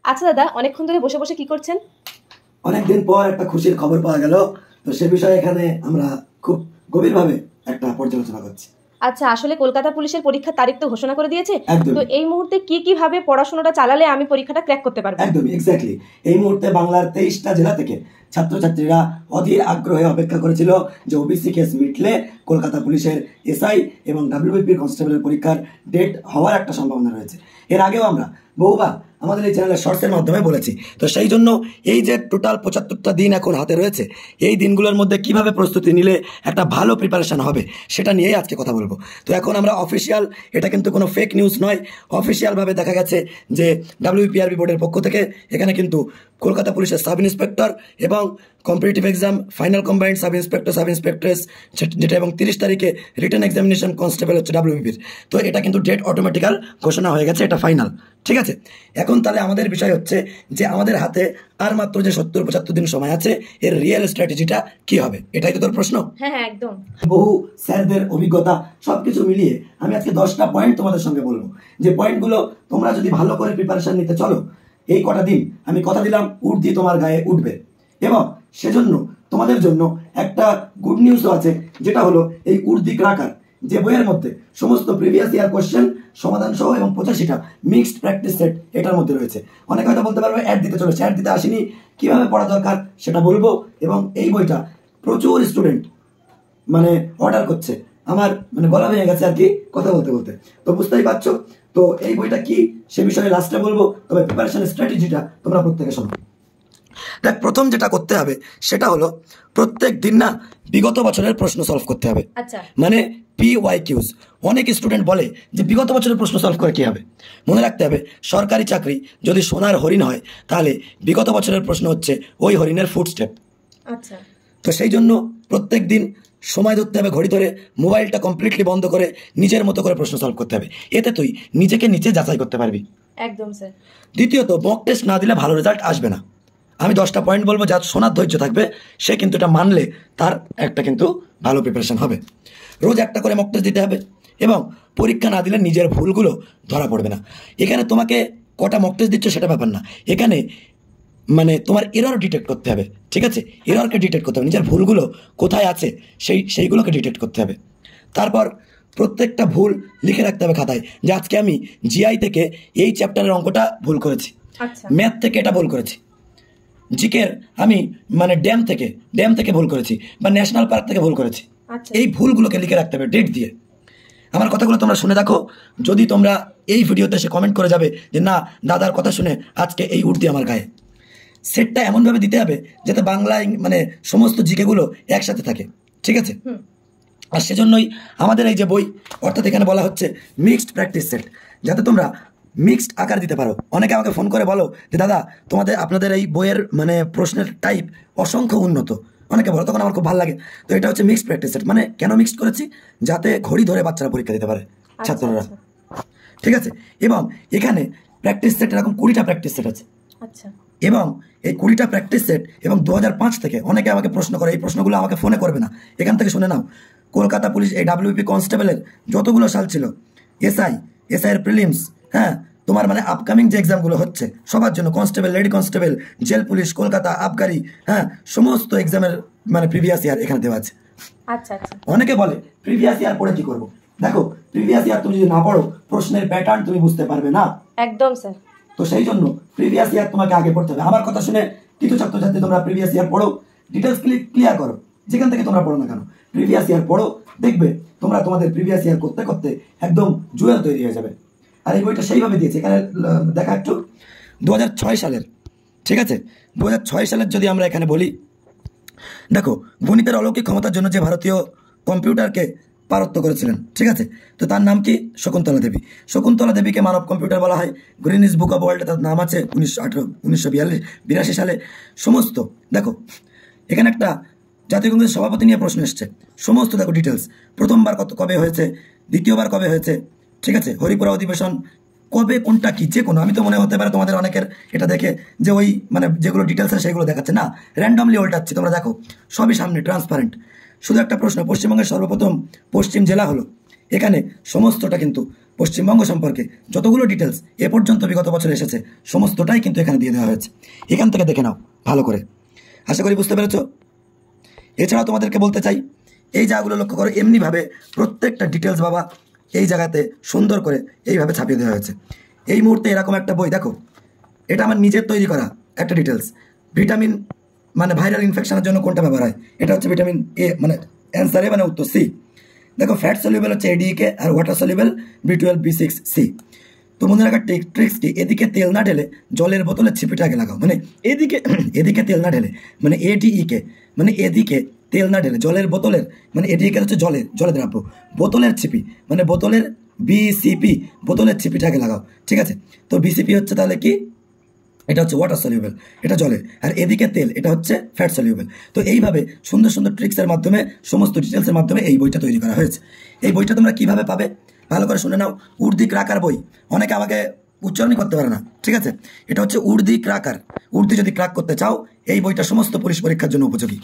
আচ্ছা দাদা, অনেকক্ষণ ধরে বসে বসে কি করছেন? অনেকদিন পর একটা খুশির খবর পাওয়া গেল, তো সে বিষয়ে এখানে আমরা খুব গভীরভাবে একটা পর্যালোচনা করছি। আচ্ছা, আসলে কলকাতা পুলিশের পরীক্ষার তারিখ তো ঘোষণা করে দিয়েছে। একদমই। তো এই মুহূর্তে কিভাবে পড়াশোনাটা চালালে আমি পরীক্ষাটা ক্র্যাক করতে পারবো? একদমই এক্স্যাক্টলি। এই মুহূর্তে বাংলার 23টা জেলা থেকে ছাত্রছাত্রীরা অধীর আগ্রহে অপেক্ষা করেছিল যে ওবিসি কেস মিটলে কলকাতা পুলিশের এসআই এবং ডাব্লিউবিপি কনস্টেবলের পরীক্ষার ডেট হওয়ার একটা সম্ভাবনা রয়েছে। এর আগেও আমরা বহুবার আমাদের এই চ্যানেলের শর্টসের মাধ্যমে বলেছি। তো সেই জন্য এই যে টোটাল 75টা দিন এখন হাতে রয়েছে, এই দিনগুলোর মধ্যে কিভাবে প্রস্তুতি নিলে একটা ভালো প্রিপারেশন হবে সেটা নিয়েই আজকে কথা বলবো। তো এখন আমরা অফিসিয়াল, এটা কিন্তু কোনো ফেক নিউজ নয়, অফিসিয়ালভাবে দেখা গেছে যে ডাব্লিউপিআরবি বোর্ডের পক্ষ থেকে এখানে কিন্তু কলকাতা পুলিশের সাব ইন্সপেক্টর এবং competitive exam final combined sub inspector sub inspectress যেটা এবং 30 তারিখে রিটেন এক্সামিনেশন কনস্টেবল হচ্ছে ডাব্লিউবিপির। তো এটা কিন্তু ডেট অটোমেটিক্যাল ঘোষণা হয়ে গেছে, এটা ফাইনাল। ঠিক আছে, এখন তাহলে আমাদের বিষয় হচ্ছে যে আমাদের হাতে আর মাত্র যে 70-75 দিন সময় আছে, এর রিয়েল স্ট্র্যাটেজিটা কি হবে, এটাই তো তোর প্রশ্ন। হ্যাঁ হ্যাঁ, একদম। বহু স্যারদের অভিজ্ঞতা সবকিছু মিলিয়ে আমি আজকে 10টা পয়েন্ট তোমাদের সঙ্গে বলবো, যে পয়েন্টগুলো তোমরা যদি ভালো করে প্রিপারেশন নিতে চলো, এই কটা দিন আমি কথা দিলাম উর্দি তোমার গায়ে উঠবে। এবং সেজন্য তোমাদের জন্য একটা গুড নিউজও আছে, যেটা হলো এই উর্দি ক্রাকার, যে বইয়ের মধ্যে সমস্ত প্রিভিয়াস ইয়ার কোশ্চেন সমাধান সহ এবং 85টা মিক্সড প্র্যাকটিস সেট এটার মধ্যে রয়েছে। অনেকে হয়তো বলতে পারবে অ্যাড দিতে চলেছে, অ্যাড দিতে আসেনি, কিভাবে পড়া দরকার সেটা বলবো। এবং এই বইটা প্রচুর স্টুডেন্ট মানে অর্ডার করছে, আমার মানে গলা ভেঙে গেছে আর কি কথা বলতে বলতে। তো বুঝতেই পারছো, তো এই বইটা কি সে বিষয়ে লাস্টে বলবো, তবে প্রিপারেশন স্ট্র্যাটেজিটা তোমরা প্রত্যেকে শোনো। দেখ, প্রথম যেটা করতে হবে সেটা হলো প্রত্যেক দিন না বিগত বছরের প্রশ্ন সলভ করতে হবে। আচ্ছা, মানে PYQs। অনেক স্টুডেন্ট বলে যে বিগত বছরের প্রশ্ন সলভ করে কি হবে। মনে রাখতে হবে, সরকারি চাকরি যদি সোনার হরিণ হয়, তাহলে বিগত বছরের প্রশ্ন হচ্ছে ওই হরিণের ফুটস্টেপ। আচ্ছা। তো সেই জন্য প্রত্যেক দিন সময় ধরতে হবে, ঘড়ি ধরে, মোবাইলটা কমপ্লিটলি বন্ধ করে নিজের মতো করে প্রশ্ন সলভ করতে হবে। এতে তুই নিজেকে নিচে যাচাই করতে পারবি। একদম স্যার। দ্বিতীয়ত, মক টেস্ট না দিলে ভালো রেজাল্ট আসবে না। আমি 10টা পয়েন্ট বলবো, যার শোনার ধৈর্য থাকবে সে কিন্তু এটা মানলে তার একটা কিন্তু ভালো প্রিপারেশন হবে। রোজ একটা করে মক টেস্ট দিতে হবে এবং পরীক্ষা না দিলে নিজের ভুলগুলো ধরা পড়বে না। এখানে তোমাকে কটা মক টেস্ট দিচ্ছ সেটা ব্যাপার না, এখানে মানে তোমার এরর ডিটেক্ট করতে হবে। ঠিক আছে, এররকে ডিটেক্ট করতে হবে, নিজের ভুলগুলো কোথায় আছে সেইগুলোকে ডিটেক্ট করতে হবে। তারপর প্রত্যেকটা ভুল লিখে রাখতে হবে খাতায়, যে আজকে আমি জিআই থেকে এই চ্যাপ্টারের অঙ্কটা ভুল করেছি, আচ্ছা। ম্যাথ থেকে এটা ভুল করেছি, জিকের আমি মানে ড্যাম থেকে ভুল করেছি, বা ন্যাশনাল পার্ক থেকে ভুল করেছি। আচ্ছা। এই ভুলগুলোকে লিখে রাখতে হবে ডেট দিয়ে। আমার কথাগুলো তোমরা শুনে দেখো, যদি তোমরা এই ভিডিওতে এসে কমেন্ট করে যাবে যে না, দাদার কথা শুনে আজকে এই উর্দি আমার গায়ে, সেটটা এমনভাবে দিতে হবে যাতে বাংলায় মানে সমস্ত জিকেগুলো একসাথে থাকে। ঠিক আছে, আর সেজন্যই আমাদের এই যে বই, অর্থাৎ এখানে বলা হচ্ছে মিক্সড প্র্যাকটিস সেট, যাতে তোমরা মিক্সড আকার দিতে পারো। অনেকে আমাকে ফোন করে বলো যে দাদা আপনাদের এই বইয়ের মানে প্রশ্নের টাইপ অসংখ্য উন্নত, অনেকে বলো, তখন আমার খুব ভালো লাগে। তো এটা হচ্ছে মিক্সড প্র্যাকটিস সেট। মানে কেন মিক্সড করেছি, যাতে ঘড়ি ধরে বাচ্চারা পরীক্ষা দিতে পারে, ছাত্ররা। ঠিক আছে, এবং এখানে প্র্যাকটিস সেট এরকম 20টা প্র্যাকটিস সেট আছে। আচ্ছা। এবং এই 20টা প্র্যাকটিস সেট এবং 2005 থেকে অনেকে আমাকে প্রশ্ন করে, এই প্রশ্নগুলো আমাকে ফোনে করবে না, এখান থেকে শুনে নাও। কলকাতা পুলিশ এই ডাব্লিউপি কনস্টেবলের যতগুলো সাল ছিল, এসআই এর প্রিলিমস, হ্যাঁ, তোমার মানে আপকামিং যে এক্সামগুলো হচ্ছে সবার জন্য, constable, lady constable, jail police, Kolkata আবগারি, হ্যাঁ, সমস্ত এক্সামের মানে প্রিভিয়াস ইয়ার এখানে দেওয়া আছে। আচ্ছা আচ্ছা। অনেকে বলে প্রিভিয়াস ইয়ার পড়ে কি করবো। দেখো, প্রিভিয়াস ইয়ার তুমি যদি না পড়ো, প্রশ্নের প্যাটার্ন তুমি বুঝতে পারবে না। একদম স্যার। তো সেই জন্য প্রিভিয়াস ইয়ার তোমাকে আগে পড়তে হবে। আমার কথা শুনে কিছু ছাত্রছাত্রী তোমরা প্রিভিয়াস ইয়ার পড়ো, ডিটেলস ক্লিয়ার করো, যেখান থেকে তোমরা পড়ো না কেন, প্রিভিয়াস ইয়ার পড়ো, দেখবে তোমরা তোমাদের প্রিভিয়াস ইয়ার করতে করতে একদম জুয়েল তৈরি হয়ে যাবে। আর এই বইটা সেইভাবে দিয়েছে, এখানে দেখা একটু 2006 সালের। ঠিক আছে, 2006 সালের যদি আমরা এখানে বলি, দেখো, গণিতের অলৌকিক ক্ষমতার জন্য যে ভারতীয় কম্পিউটারকে পারত্ব করেছিলেন, ঠিক আছে, তো তার নাম কি? শকুন্তলা দেবী। শকুন্তলা দেবীকে মানব কম্পিউটার বলা হয়। গ্রিনিস বুক অফ ওয়ার্ল্ডে তার নাম আছে 1982 সালে। সমস্ত দেখো, এখানে একটা জাতীয় কংগ্রেসের সভাপতি নিয়ে প্রশ্ন এসছে, সমস্ত দেখো ডিটেলস, প্রথমবার কবে হয়েছে, দ্বিতীয়বার কবে হয়েছে, ঠিক আছে, হরিপুরা অধিবেশন কবে, কোনটা কি, যে কোনো, আমি তো মনে হতে পারে তোমাদের অনেকের এটা দেখে যে ওই মানে যেগুলো ডিটেলস আছে সেগুলো দেখাচ্ছে না, র্যান্ডমলি উল্টাচ্ছি, তোমরা দেখো সবই সামনে ট্রান্সপারেন্ট। শুধু একটা প্রশ্ন, পশ্চিমবঙ্গের সর্বপ্রথম পশ্চিম জেলা হলো, এখানে সমস্তটা কিন্তু পশ্চিমবঙ্গ সম্পর্কে যতগুলো ডিটেলস এ পর্যন্ত বিগত বছর এসেছে সমস্তটাই কিন্তু এখানে দিয়ে দেওয়া হয়েছে। এখান থেকে দেখে নাও ভালো করে, আশা করি বুঝতে পেরেছো। এছাড়াও তোমাদেরকে বলতে চাই, এই জায়গাগুলো লক্ষ্য করো, এমনিভাবে প্রত্যেকটা ডিটেলস বাবা এই জায়গাতে সুন্দর করে এইভাবে ছাপিয়ে দেওয়া হয়েছে। এই মুহূর্তে এরকম একটা বই দেখো, এটা আমার নিজের তৈরি করা একটা ডিটেলস। ভিটামিন মানে ভাইরাল ইনফেকশনের জন্য কোনটা ব্যবহার হয়, এটা হচ্ছে ভিটামিন এ, মানে অ্যান্সার এ মানে উত্তর সি। দেখো ফ্যাট সলিউবল হচ্ছে এডিকে আর water soluble B12 B6 C। তো মনে রাখার ট্রিক্স কি, এদিকে তেল না ঢেলে জলের বোতলের ছিপিটা আগে লাগাও, মানে এদিকে তেল না ঢেলে, মানে ADEK, মানে এদিকে তেল না ঢেলে জলের বোতলের, মানে এদিকে হচ্ছে জলে দ্রাব্য, বোতলের ছিপি মানে বোতলের BCP, বোতলের ছিপিটা আগে লাগাও। ঠিক আছে, তো BCP হচ্ছে তাহলে কি, এটা হচ্ছে ওয়াটার সলিউবল, এটা জলের, আর এদিকে তেল এটা হচ্ছে ফ্যাট সলিউবল। তো এইভাবে সুন্দর সুন্দর ট্রিক্সের মাধ্যমে সমস্ত ডিটেলসের মাধ্যমে এই বইটা তৈরি করা হয়েছে। এই বইটা তোমরা কিভাবে পাবে ভালো করে শুনে নাও। উর্দি ক্রাকার বই, অনেকে আমাকে উচ্চারণই করতে পারে না, ঠিক আছে, এটা হচ্ছে উর্দি ক্রাকার। উর্দি যদি ক্রাক করতে চাও এই বইটা সমস্ত পুলিশ পরীক্ষার জন্য উপযোগী।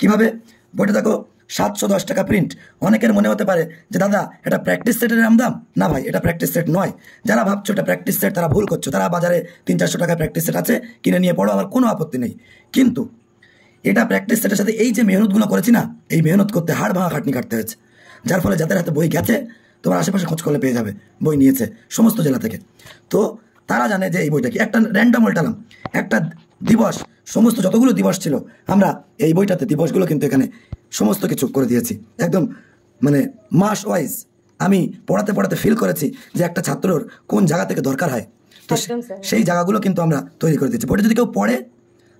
কিভাবে, বইটা দেখো 710 টাকা প্রিন্ট। অনেকের মনে হতে পারে যে দাদা এটা প্র্যাকটিস সেটের দাম। না ভাই, এটা প্র্যাকটিস সেট নয়। যারা ভাবছো এটা প্র্যাকটিস সেট তারা ভুল করছো। তারা বাজারে 300-400 টাকা প্র্যাকটিস সেট আছে, কিনে নিয়ে পড়ো, আমার কোনো আপত্তি নেই। কিন্তু এটা প্র্যাকটিস সেটের সাথে এই যে মেহনতগুলো করেছি না, এই মেহনত করতে হাড় ভাঙা খাটনি কাটতে হয়েছে। যার ফলে যাদের হাতে বই গেছে, তোমার আশেপাশে খোঁজ করলে পেয়ে যাবে, বই নিয়েছে সমস্ত জেলা থেকে। তো তারা জানে যে এই বইটা কি, একটা র্যান্ডম উল্টালাম, একটা দিবস, সমস্ত যতগুলো দিবস ছিল আমরা এই বইটাতে দিবসগুলো কিন্তু এখানে সমস্ত কিছু করে দিয়েছি একদম, মানে মাস ওয়াইজ। আমি পড়াতে ফিল করেছি যে একটা ছাত্রর কোন জায়গা থেকে দরকার হয়, তো সেই জায়গাগুলো কিন্তু আমরা তৈরি করে দিয়েছি। বইটা যদি কেউ পড়ে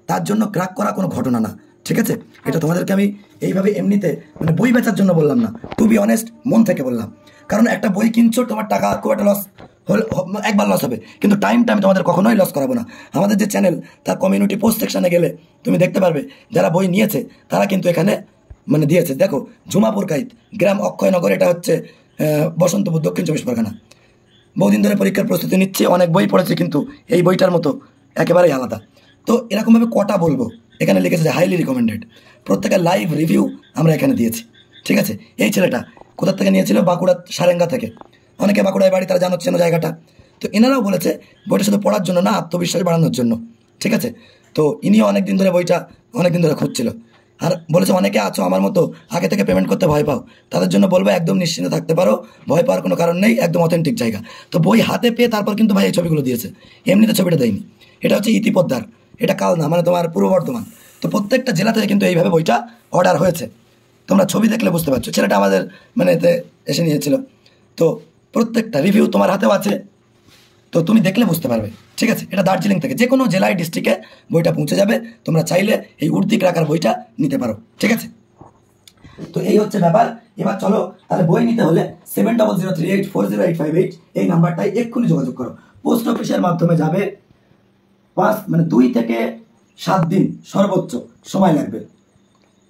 তার জন্য ক্র্যাক করা কোনো ঘটনা না, ঠিক আছে। এটা তোমাদেরকে আমি এইভাবে এমনিতে মানে বই বেচার জন্য বললাম না, টু বি অনেস্ট মন থেকে বললাম। কারণ একটা বই কিনছো, তোমার টাকা খুব একটা লস হলে একবার লস হবে, কিন্তু টাইমটা আমি তোমাদের কখনোই লস করাবো না। আমাদের যে চ্যানেল তার কমিউনিটি পোস্ট সেকশনে গেলে তুমি দেখতে পারবে যারা বই নিয়েছে তারা কিন্তু এখানে মানে দিয়েছে। দেখো ঝুমাপুর কাইত, গ্রাম অক্ষয়নগর, এটা হচ্ছে বসন্তপুর, দক্ষিণ 24 পরগনা। বহুদিন ধরে পরীক্ষার প্রস্তুতি নিচ্ছে, অনেক বই পড়েছে, কিন্তু এই বইটার মতো একেবারেই আলাদা। তো এরকমভাবে কটা বলবো, এখানে লিখেছে যে হাইলি রিকমেন্ডেড। প্রত্যেকের লাইভ রিভিউ আমরা এখানে দিয়েছি, ঠিক আছে। এই ছেলেটা কোথা থেকে নিয়েছিল, বাঁকুড়া সারেঙ্গা থেকে। অনেকে বাঁকুড়ায় বাড়ি, তারা জানোচ্ছে না জায়গাটা। তো এনারাও বলেছে বইটা শুধু পড়ার জন্য না, আত্মবিশ্বাস বাড়ানোর জন্য, ঠিক আছে। তো ইনিও অনেকদিন ধরে বইটা অনেকদিন ধরে খুঁজছিল, আর বলেছে অনেকে আছো আমার মতো আগে থেকে পেমেন্ট করতে ভয় পাও, তাদের জন্য বলবো একদম নিশ্চিন্ত থাকতে পারো, ভয় পাওয়ার কোনো কারণ নেই, একদম অথেন্টিক জায়গা। তো বই হাতে পেয়ে তারপর কিন্তু ভাই এই ছবিগুলো দিয়েছে, এমনিতে ছবিটা দেয়নি। এটা হচ্ছে ইতিপদ্দার, এটা কালনা, মানে তোমার পূর্ব বর্ধমান। তো প্রত্যেকটা জেলা থেকে কিন্তু এইভাবে বইটা অর্ডার হয়েছে। তোমরা ছবি দেখলে বুঝতে পারছো, ছেলেটা আমাদের মানে এতে এসে নিয়েছিল। তো প্রত্যেকটা রিভিউ তোমার হাতেও আছে, তো তুমি দেখলে বুঝতে পারবে, ঠিক আছে। এটা দার্জিলিং থেকে যে কোনো জেলায় ডিস্ট্রিক্টে বইটা পৌঁছে যাবে, তোমরা চাইলে এই উর্দি ক্রাকার বইটা নিতে পারো, ঠিক আছে। তো এই হচ্ছে ব্যাপার। এবার চলো তাহলে বই নিতে হলে 7003840858 এই নাম্বারটাই এক্ষুনি যোগাযোগ করো। পোস্ট অফিসের মাধ্যমে যাবে, 2 থেকে 7 দিন সর্বোচ্চ সময় লাগবে,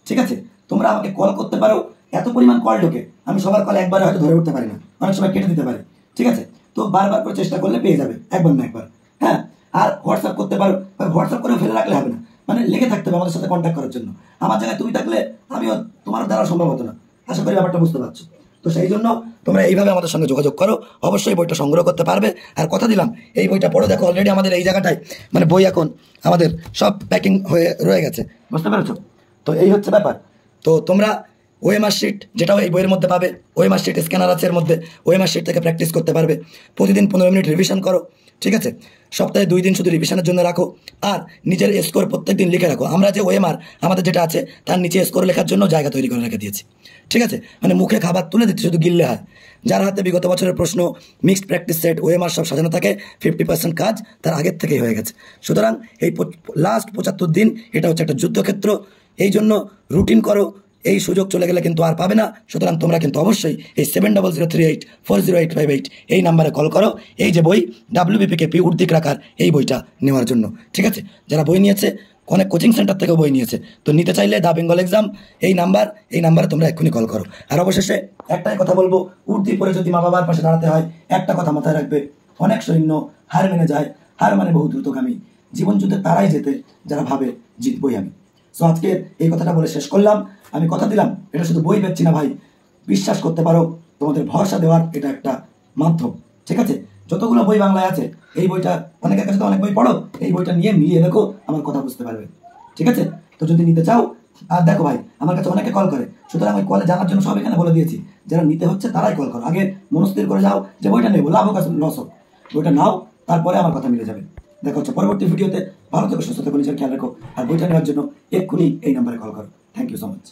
ঠিক আছে। তোমরা আমাকে কল করতে পারো, এত পরিমাণ কল ঢোকে আমি সবার কল একবারে হয়তো ধরে উঠতে পারি না, অনেক সময় কেটে দিতে পারি, ঠিক আছে। তো বারবার করে চেষ্টা করলে পেয়ে যাবে, একবার না একবার, হ্যাঁ। আর হোয়াটসঅ্যাপ করতে পারো, হোয়াটসঅ্যাপ করে ফেলে রাখলে হবে না, মানে লেগে থাকতে হবে আমাদের সাথে কন্ট্যাক্ট করার জন্য। আমার জায়গায় তুমি থাকলে আমিও তোমার দ্বারা সম্ভব হতো না, আশা করি ব্যাপারটা বুঝতে পারছো। তো সেই জন্য তোমরা এইভাবে আমাদের সঙ্গে যোগাযোগ করো, অবশ্যই বইটা সংগ্রহ করতে পারবে। আর কথা দিলাম এই বইটা পড়ো, দেখো অলরেডি আমাদের এই জায়গাটায় মানে বই এখন আমাদের সব প্যাকিং হয়ে রয়ে গেছে, বুঝতে পেরেছো। তো এই হচ্ছে ব্যাপার। তো তোমরা ওএমআর শিট যেটাও এই বইয়ের মধ্যে পাবে, ওএমআর শিট স্ক্যানার আছে এর মধ্যে, ওএমআর শিট থেকে প্র্যাকটিস করতে পারবে। প্রতিদিন 15 মিনিট রিভিশন করো, ঠিক আছে। সপ্তাহে 2 দিন শুধু রিভিশনের জন্য রাখো, আর নিজের স্কোর প্রত্যেক দিন লিখে রাখো। আমরা যে ওএমআর আমাদের যেটা আছে তার নিচে স্কোর লেখার জন্য জায়গা তৈরি করে রেখে দিয়েছি, ঠিক আছে। মানে মুখে খাবার তুলে দিচ্ছি, শুধু গিললে হয়। যার হাতে বিগত বছরের প্রশ্ন, মিক্সড প্র্যাকটিস সেট, ওএমআর সব সাজানো থাকে, 50% কাজ তার আগের থেকেই হয়ে গেছে। সুতরাং এই লাস্ট 75 দিন এটা হচ্ছে একটা যুদ্ধক্ষেত্র, এই জন্য রুটিন করো। এই সুযোগ চলে গেলে কিন্তু আর পাবে না। সুতরাং তোমরা কিন্তু অবশ্যই এই 7003840858 এই নাম্বারে কল করো, এই যে বই WBPKP উর্দি ক্রাকার এই বইটা নেওয়ার জন্য, ঠিক আছে। যারা বই নিয়েছে, অনেক কোচিং সেন্টার থেকেও বই নিয়েছে, তো নিতে চাইলে দা বেঙ্গল এক্সাম এই নাম্বারে তোমরা এক্ষুনি কল করো। আর অবশেষে একটাই কথা বলবো, উর্দি পরে যদি মা বাবার পাশে দাঁড়াতে হয় একটা কথা মাথায় রাখবে, অনেক সৈন্য হার মেনে যায়, হার মানে বহু দ্রুতগামী। জীবন যুদ্ধে তারাই যেতে যারা ভাবে জিতবই আমি। সো আজকে এই কথাটা বলে শেষ করলাম। আমি কথা দিলাম এটা শুধু বই বেচছি না ভাই, বিশ্বাস করতে পারো, তোমাদের ভরসা দেওয়ার এটা একটা মাধ্যম। ঠিক আছে? যতগুলো বই বাংলায় আছে এই বইটা, অনেকের কাছে তো অনেক বই পড়ো, এই বইটা নিয়ে মিলিয়ে দেখো, আমার কথা বুঝতে পারবে। ঠিক আছে? তো যদি নিতে চাও, আর দেখো ভাই আমার কাছে অনেকে কল করে, সুতরাং ওই কলে জানার জন্য সব এখানে বলে দিয়েছি। যারা নিতে হচ্ছে তারাই কল করো, আগে মনস্থির করে যাও যে বইটা নেবো, লাভ হোক লস হোক, বইটা নাও, তারপরে আমার কথা মিলে যাবে। দেখা হচ্ছে পরবর্তী ভিডিওতে। ভালো থেকো, সুস্থ থেকো, নিজের খেয়াল রাখো। আর বইটা নেওয়ার জন্য এক্ষুনি এই নাম্বারে কল করো। Thank you so much.